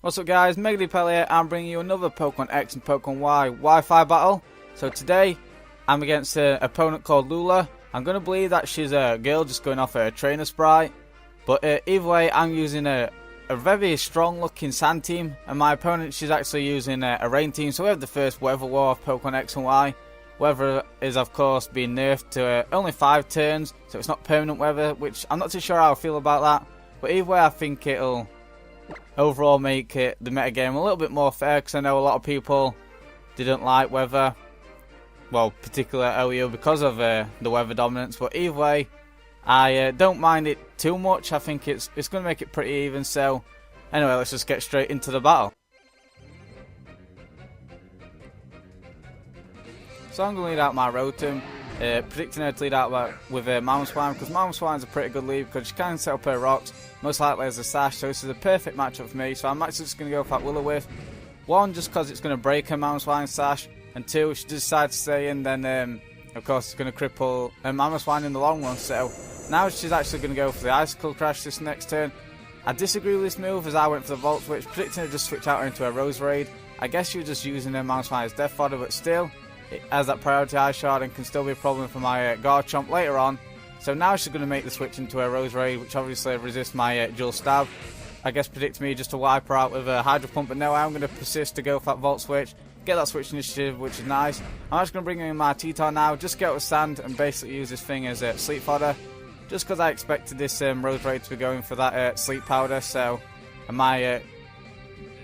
What's up guys, MegaDPAL here. I'm bringing you another Pokemon X and Pokemon Y Wi-Fi battle. So today, I'm against an opponent called Lulu. I'm going to believe that she's a girl just going off her trainer sprite. But either way, I'm using a very strong looking sand team. And my opponent, she's actually using a rain team. So we have the first weather war of Pokemon X and Y. Weather is of course being nerfed to only 5 turns. So it's not permanent weather, which I'm not too sure how I feel about that. But either way, I think it'll overall make the metagame a little bit more fair, because I know a lot of people didn't like weather, well, particularly OU, because of the weather dominance. But either way, I don't mind it too much. I think it's going to make it pretty even. So anyway, let's just get straight into the battle. So I'm going to lead out my Rotom, predicting her to lead out with Mamoswine, because Mamoswine's a pretty good lead because she can set up her rocks, most likely as a sash, so this is a perfect matchup for me. So I'm actually just going to go for that Will-O-Wisp. One, just because it's going to break her Mamoswine sash, and two, she decides to stay in, then of course it's going to cripple Mamoswine in the long run. So now she's actually going to go for the Icicle Crash this next turn. I disagree with this move, as I went for the Volt Switch, predicting her to just switch out into a Roserade. I guess she was just using her Mamoswine as Death Fodder, but still, it has that priority Ice Shard and can still be a problem for my Garchomp later on. So now she's going to make the switch into a Roserade, which obviously resists my dual stab. I guess predict me just to wipe her out with a Hydro Pump, but no, I'm going to persist to go for that Volt Switch, get that switch initiative, which is nice. I'm just going to bring in my T-Tar now, just get out with Sand and basically use this thing as Sleep Fodder, just because I expected this Roserade to be going for that Sleep Powder. So, and my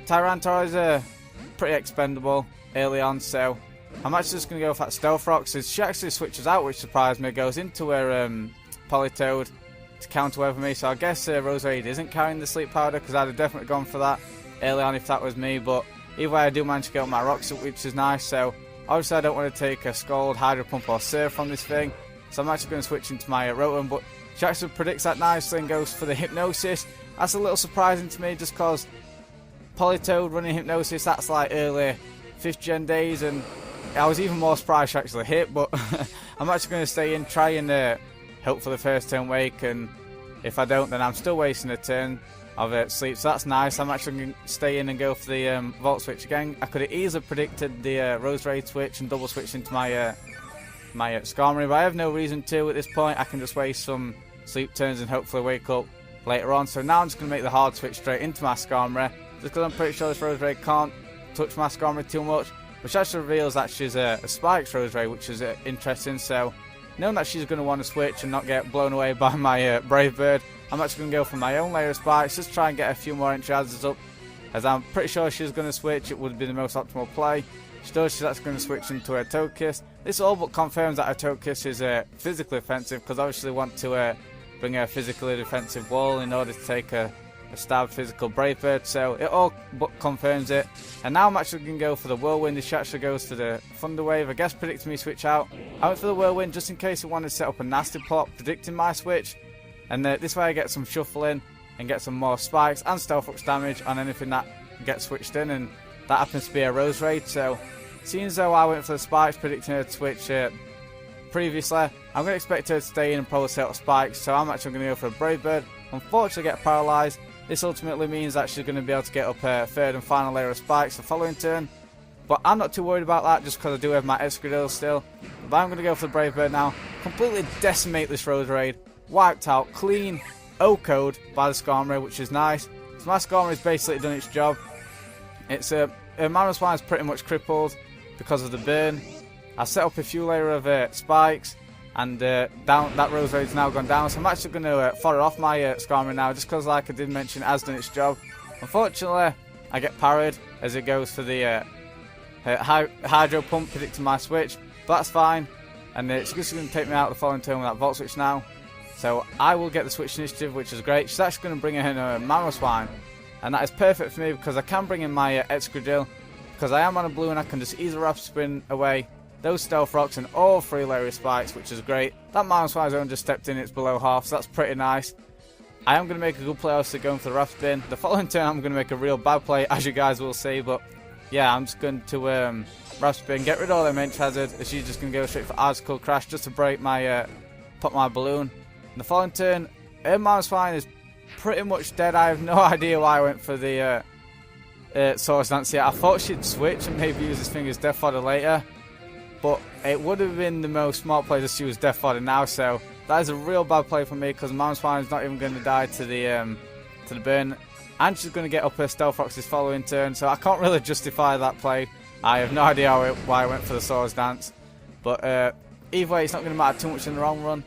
Tyranitar is pretty expendable early on, so I'm actually just going to go for that Stealth Rock. So she actually switches out, which surprised me, goes into her Politoed to counter weather me. So I guess Roserade isn't carrying the Sleep Powder, because I'd have definitely gone for that early on if that was me. But either way, I do manage to get up my Rocks, which is nice. So obviously I don't want to take a Scald, Hydro Pump or Surf from this thing. So I'm actually going to switch into my Rotom, but she actually predicts that nicely and goes for the Hypnosis. That's a little surprising to me, just because Politoed running Hypnosis, that's like early 5th gen days, and I was even more surprised she actually hit. But I'm actually going to stay in, try and hope for the first turn wake, and if I don't, then I'm still wasting a turn of sleep, so that's nice. I'm actually going to stay in and go for the Volt Switch again. I could have easily predicted the Roserade switch and double switch into my my Skarmory, but I have no reason to at this point. I can just waste some sleep turns and hopefully wake up later on. So now I'm just going to make the hard switch straight into my Skarmory, just because I'm pretty sure this Roserade can't touch my Skarmory too much, which actually reveals that she's a Spikes Roserade, which is interesting. So knowing that she's going to want to switch and not get blown away by my Brave Bird, I'm actually going to go for my own layer of Spikes, just try and get a few more entry hazards up, as I'm pretty sure she's going to switch. It would be the most optimal play. She does, she's actually going to switch into her Togekiss. This all but confirms that her Togekiss is physically offensive, because I obviously want to bring a physically defensive wall in order to take a stab physical Brave Bird, so it all but confirms it. And now I'm actually going to go for the Whirlwind. She actually goes to the Thunder Wave. I guess predicting me switch out. I went for the Whirlwind just in case I wanted to set up a nasty plot predicting my switch, and this way I get some shuffle in and get some more Spikes and Stealth Rocks damage on anything that gets switched in, and that happens to be a Roserade. So seeing as though I went for the Spikes predicting her to switch previously, I'm going to expect her to stay in and probably set up Spikes, so I'm actually going to go for a Brave Bird. Unfortunately get paralysed. This ultimately means that she's going to be able to get up her third and final layer of Spikes the following turn. But I'm not too worried about that, just because I do have my Excadrill still. But I'm going to go for the Brave Bird now. Completely decimate this Roserade. Wiped out, clean, O-code by the Skarmory, which is nice. So my Skarmory's basically done its job. It's Mamoswine is pretty much crippled because of the burn. I set up a few layer of Spikes, and down that Roserade's now gone down, so I'm actually going to fodder off my Skarmory now, just because, like I did mention, it has done its job. Unfortunately, I get parried as it goes for the Hydro Pump, predicting my switch, but that's fine, and it's just going to take me out the following turn with that Volt Switch now. So I will get the switch initiative, which is great. She's actually going to bring in her Mamoswine, and that is perfect for me, because I can bring in my Excadrill, because I am on a blue and I can just easily Rapid Spin away those Stealth Rocks and all 3 layer Spikes, which is great. That Mamoswine zone just stepped in, it's below half, so that's pretty nice. I am going to make a good play, obviously, going for the Rapid Spin. The following turn I'm going to make a real bad play, as you guys will see, but yeah, I'm just going to Rapid Spin, get rid of all them Entry Hazard, as she's just going to go straight for Icicle Crash, just to break my, pop my balloon. And the following turn, Mamoswine is pretty much dead. I have no idea why I went for the Swords Dance yet. I thought she'd switch and maybe use this thing as Death Fodder later, but it would have been the most smart play if she was Death Fodder now. So that is a real bad play for me because Mamoswine's not even going to die to the burn, and she's going to get up her Stealth Rocks this following turn. So I can't really justify that play. I have no idea why I went for the Swords Dance, but either way, it's not going to matter too much in the long run.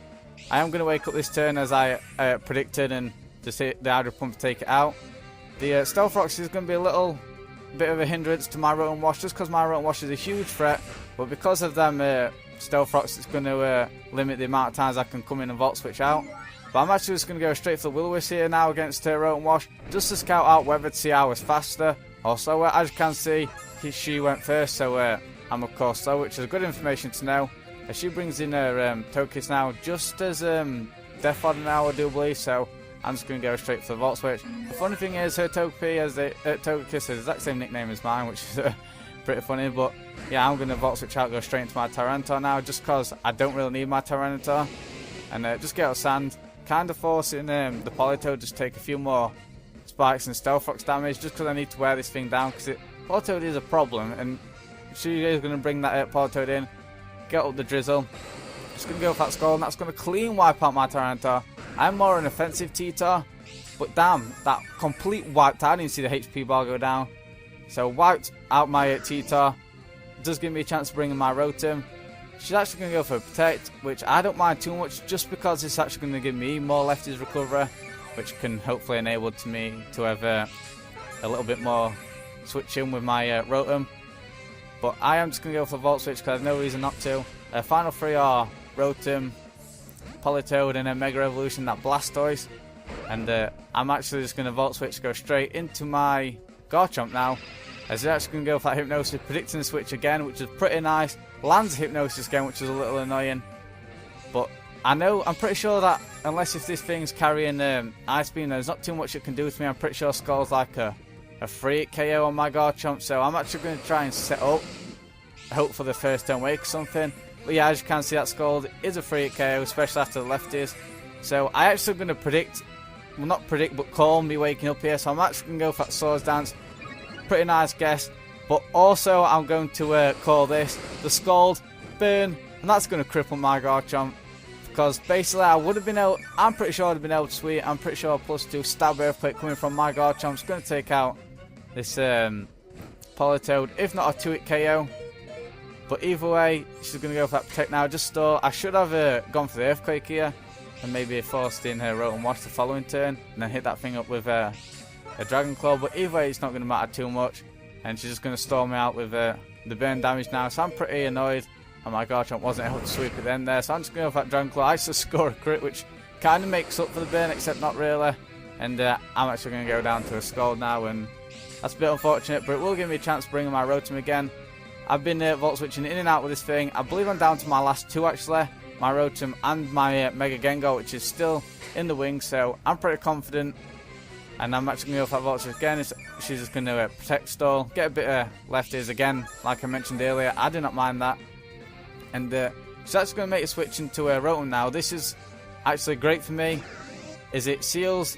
I am going to wake up this turn as I predicted and just hit the Hydro Pump to take it out. The Stealth Rocks is going to be a little bit of a hindrance to my Rotom Wash, just because my Rotom Wash is a huge threat, but because of them Stealth Rocks, it's going to limit the amount of times I can come in and Volt Switch out. But I'm actually just going to go straight for the Lulu here now against Rotom Wash, just to scout out whether to see I was faster or slower. As you can see, she went first, so I'm of course slow, which is good information to know. She brings in her Togekiss now, just as Death Fodder now, I do believe, so I'm just going to go straight for the Volt Switch. The funny thing is, her Togekiss has the exact same nickname as mine, which is pretty funny, but yeah, I'm going to Volt Switch out, go straight into my Tyranitar now, just because I don't really need my Tyranitar, and just get out of Sand, kind of forcing the Politoed just take a few more Spikes and Stealth Rocks damage, just because I need to wear this thing down, because Politoed is a problem, and she is going to bring that Politoed in, get up the Drizzle, just going to go for that Scald, and that's going to clean wipe out my Tyranitar. I'm more an offensive T-Tar, but damn, that complete wiped out. I didn't see the HP bar go down. So wiped out my T-Tar. Does give me a chance to bring in my Rotom. She's actually going to go for a Protect, which I don't mind too much, just because it's actually going to give me more Lefties Recovery, which can hopefully enable me to have a little bit more switching with my Rotom. But I am just going to go for Volt Switch because I have no reason not to. Final three are Rotom, Politoed, and then Mega Evolution, that Blastoise. And I'm actually just going to Volt Switch, go straight into my Garchomp now. As it's actually going to go for that Hypnosis, predicting the switch again, which is pretty nice. Lands Hypnosis again, which is a little annoying. But I'm pretty sure that unless if this thing's carrying Ice Beam, there's not too much it can do to me. I'm pretty sure Skull's like a free KO on my Garchomp, so I'm actually going to try and set up, hope for the first turn wake or something. But yeah, as you can see, that Scald is a free KO, especially after the lefties. So I actually going to predict, well not predict, but call me waking up here. So I'm actually going to go for that Swords Dance. Pretty nice guess. But also I'm going to call this the Scald Burn, and that's going to cripple my Garchomp. Because basically I would have been able, I'm pretty sure I would have been able to sweep. I'm pretty sure +2 Stab Earthquake coming from my Garchomp is going to take out this Politoed, if not a 2-hit KO. But either way, she's going to go for that Protect now. Just store. I should have gone for the Earthquake here, and maybe forced in her Rotom Wash the following turn, and then hit that thing up with a Dragon Claw. But either way, it's not going to matter too much, and she's just going to storm me out with the burn damage now. So I'm pretty annoyed, and my Garchomp wasn't able to sweep it then there. So I'm just going to go for that Dragon Claw. I just score a crit, which kind of makes up for the burn, except not really. And I'm actually going to go down to a Scald now, and that's a bit unfortunate, but it will give me a chance to bring in my Rotom again. I've been Volt Switching in and out with this thing. I believe I'm down to my last two actually. My Rotom and my Mega Gengar, which is still in the wings, so I'm pretty confident. And I'm actually going to go for that Volt Switch again. She's just going to Protect Stall, get a bit of lefties again, like I mentioned earlier. I do not mind that. And she's actually going to make a switch into a Rotom now. This is actually great for me, is it seals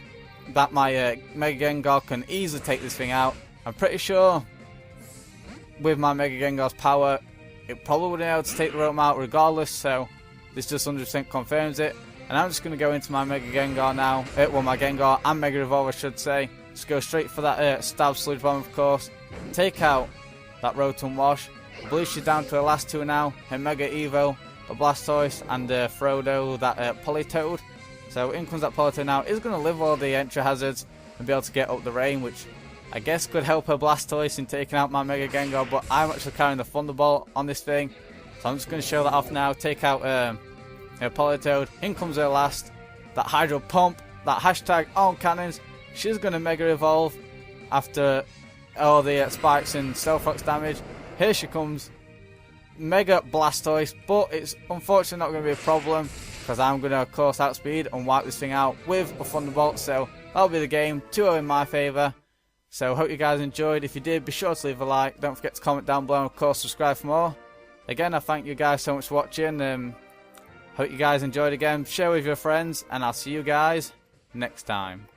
that my Mega Gengar can easily take this thing out. I'm pretty sure with my Mega Gengar's power, it probably wouldn't be able to take the Rotom out regardless, so this just 100% confirms it. And I'm just going to go into my Mega Gengar now, well my Gengar and Mega Evolve I should say. Just go straight for that Stab Sludge Bomb of course, take out that Rotom Wash. I believe she's down to her last two now, her Mega Evo, the Blastoise, and Frodo, that Politoed. So in comes that Politoed now, is going to live all the entry hazards and be able to get up the rain, which I guess could help her Blastoise in taking out my Mega Gengar, but I'm actually carrying the Thunderbolt on this thing. So I'm just going to show that off now, take out her Politoed. In comes her last, that Hydro Pump, that hashtag on cannons. She's going to Mega Evolve after all the Spikes and Stealth Rocks damage. Here she comes, Mega Blastoise, but it's unfortunately not going to be a problem, because I'm going to of course outspeed and wipe this thing out with a Thunderbolt. So that'll be the game, 2-0 in my favour. So hope you guys enjoyed. If you did, be sure to leave a like. Don't forget to comment down below and of course subscribe for more. Again, I thank you guys so much for watching. Hope you guys enjoyed again. Share with your friends and I'll see you guys next time.